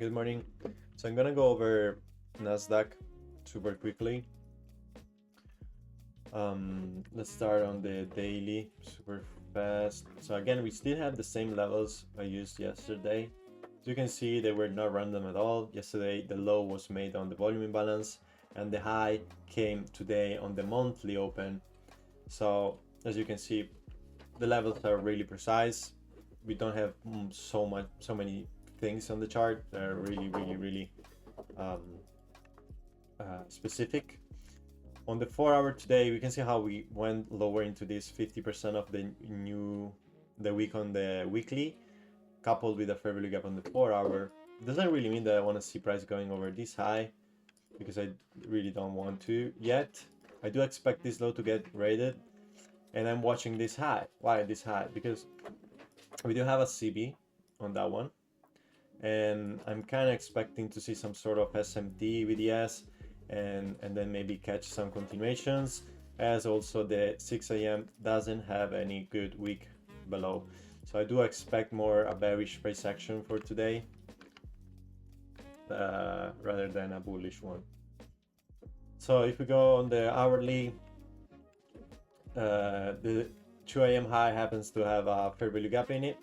Good morning. So I'm gonna go over Nasdaq super quickly. Let's start on the daily super fast. So again, we still have the same levels I used yesterday. As you can see, they were not random at all. Yesterday, the low was made on the volume imbalance, and the high came today on the monthly open. So as you can see, the levels are really precise. We don't have so many things on the chart. They're really um, specific. On the 4 hour today, we can see how we went lower into this 50% of the week on the weekly, coupled with a fair value gap on the 4 hour. It doesn't really mean that I want to see price going over this high, because I really don't want to yet. I do expect this low to get rated, and I'm watching this high. Why this high? Because we do have a CB on that one, and I'm kind of expecting to see some sort of SMT, VDS, and then maybe catch some continuations, as also the 6 a.m. doesn't have any good wick below. So I do expect more a bearish price action for today rather than a bullish one. So if we go on the hourly, the 2 a.m. high happens to have a fair value gap in it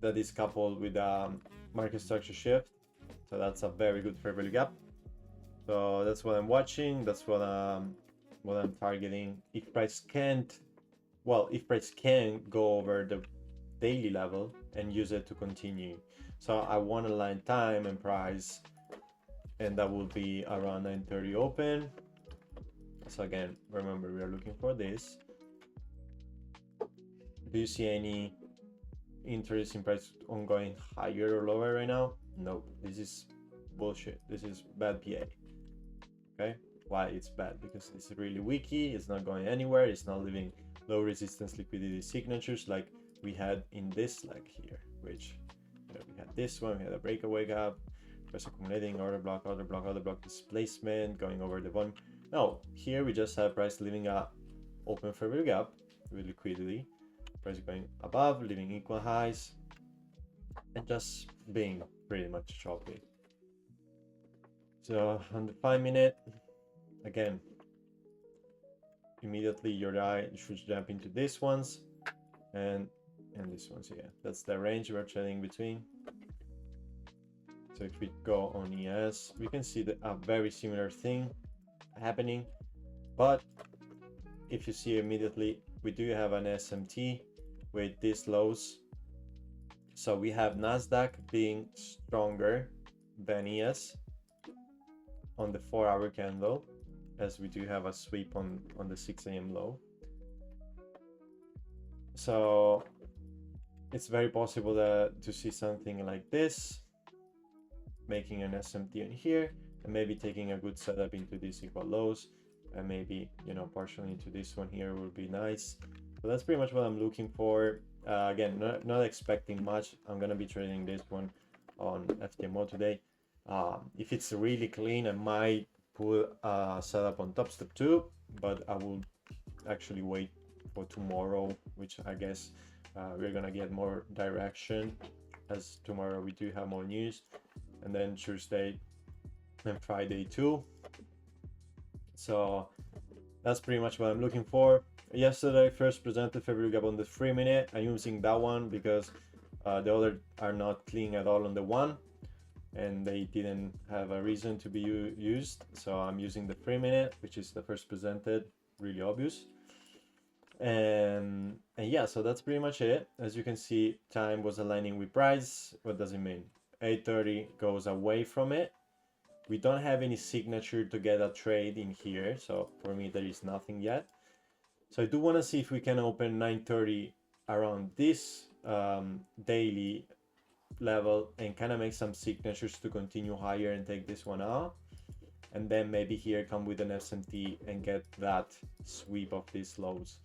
that is coupled with a market structure shift. So that's a very good fair value gap. So that's what I'm watching. That's what I'm targeting. If price can go over the daily level and use it to continue. So I want to align time and price, and that will be around 9:30 open. So again, remember, we are looking for this. Do you see any interest in price on going higher or lower right now? No, this is bullshit. This is bad PA. Okay, why it's bad? Because it's really weaky, it's not going anywhere, it's not leaving low resistance liquidity signatures like we had in this leg here, which we had this one, we had a breakaway gap, price accumulating, order block, other block displacement, going over the volume. No, here we just have price leaving a open fair value gap with liquidity, price going above, leaving equal highs, and just being pretty much choppy. So on the 5 minute, again, immediately your eye should jump into these ones and these ones. Yeah, that's the range we're trading between. So if we go on ES, we can see a very similar thing happening, but if you see immediately, we do have an SMT with these lows. So we have Nasdaq being stronger than ES on the 4-hour candle, as we do have a sweep on the 6 a.m. low. So it's very possible to see something like this, making an SMT in here, and maybe taking a good setup into these equal lows, and maybe, partially into this one here would be nice. So that's pretty much what I'm looking for. Again, not expecting much. I'm gonna be trading this one on FTMO today. If it's really clean, I might put a setup on Top Step 2, but I will actually wait for tomorrow, which I guess we're gonna get more direction, as tomorrow we do have more news, and then Tuesday and Friday too. So that's pretty much what I'm looking for. Yesterday, first presented fair value gap on the 3-minute. I'm using that one because the other are not clean at all on the 1, and they didn't have a reason to be used. So I'm using the 3-minute, which is the first presented, really obvious. And yeah, so that's pretty much it. As you can see, time was aligning with price. What does it mean? 8:30 goes away from it. We don't have any signature to get a trade in here, so for me there is nothing yet. So I do want to see if we can open 9:30 around this daily level and kind of make some signatures to continue higher and take this one out, and then maybe here come with an SMT and get that sweep of these lows.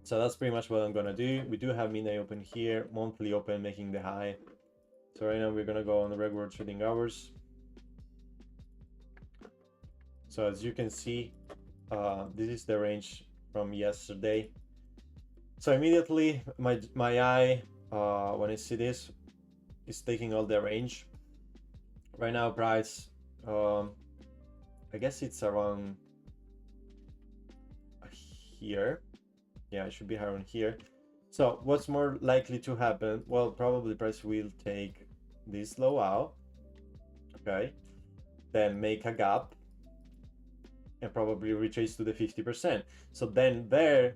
So that's pretty much what I'm gonna do. We do have midnight open here, monthly open making the high. So right now we're gonna go on the regular trading hours. So as you can see, this is the range from yesterday. So immediately my eye when I see this, it's taking all the range. Right now, price, I guess it's around here. Yeah, it should be around here. So what's more likely to happen? Well, probably price will take this low out, okay, then make a gap and probably retrace to the 50%. So then there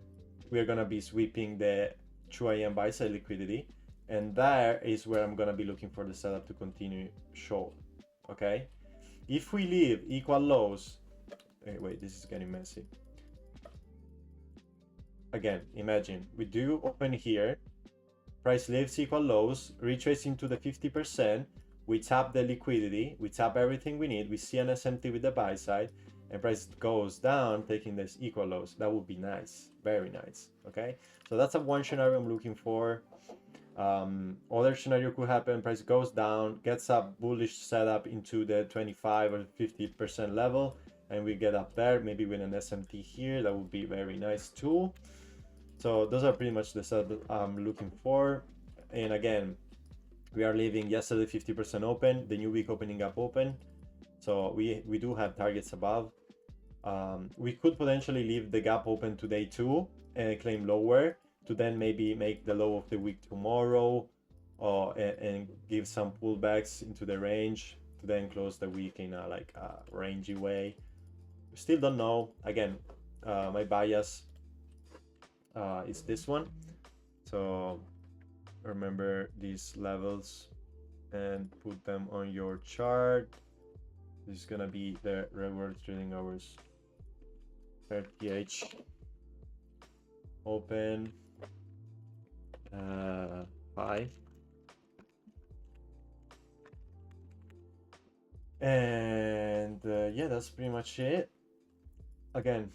we're gonna be sweeping the 2 a.m. buy side liquidity, and there is where I'm gonna be looking for the setup to continue short. Okay, if we leave equal lows, wait, this is getting messy. Again, imagine we do open here, price leaves equal lows, retrace into the 50%, we tap the liquidity, we tap everything we need, we see an SMT with the buy side, and price goes down taking this equal lows. That would be nice, very nice. Okay, so that's a one scenario I'm looking for. Other scenario could happen, price goes down, gets a bullish setup into the 25 or 50% level, and we get up there, maybe with an SMT here. That would be very nice too. So those are pretty much the setup I'm looking for. And again, we are leaving yesterday 50% open, the new week opening up open. So we do have targets above. We could potentially leave the gap open today too and claim lower to then maybe make the low of the week tomorrow, and give some pullbacks into the range to then close the week in a like a rangy way. We still don't know. Again, my bias is this one. So remember these levels and put them on your chart. This is gonna be the regular trading hours. 30H open 5, and yeah, that's pretty much it. Again,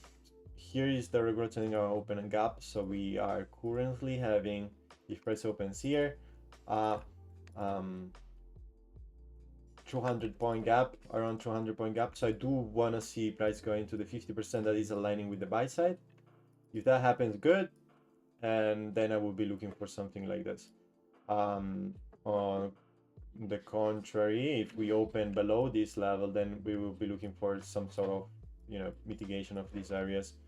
here is the regular trading hour open and gap. So we are currently having, if price opens here, 200 point gap, around 200 point gap. So I do want to see price going to the 50% that is aligning with the buy side. If that happens, good, and then I will be looking for something like this. On the contrary, if we open below this level, then we will be looking for some sort of, you know, mitigation of these areas.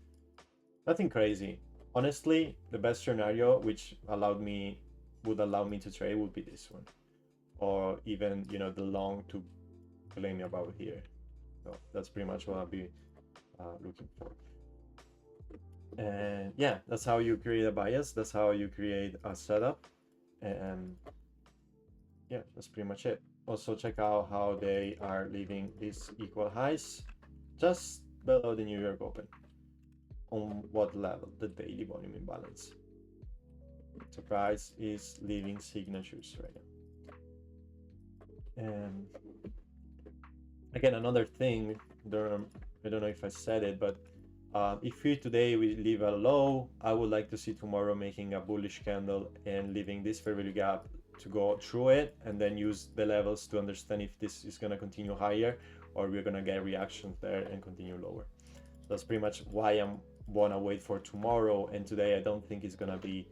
Nothing crazy. Honestly, the best scenario which would allow me to trade would be this one, or even, you know, the long to claim about here. So that's pretty much what I'll be looking for. And yeah, that's how you create a bias, that's how you create a setup, and yeah, that's pretty much it. Also check out how they are leaving these equal highs just below the New York Open. On what level? The daily volume imbalance. So price is leaving signatures right now. And again, another thing, I don't know if I said it, but if here today we leave a low, I would like to see tomorrow making a bullish candle and leaving this fair value gap to go through it, and then use the levels to understand if this is going to continue higher or we're going to get reactions there and continue lower. That's pretty much why I'm want to wait for tomorrow, and today I don't think it's going to be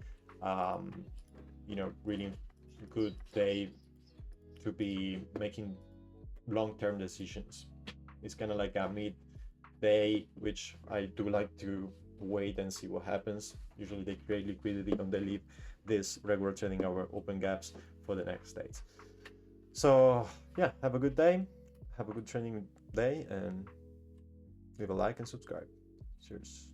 you know, really good day to be making long-term decisions. It's kind of like a mid-day, which I do like to wait and see what happens. Usually they create liquidity and they leave this regular trading hour open gaps for the next days. So yeah, have a good day, have a good trading day, and leave a like and subscribe. Cheers.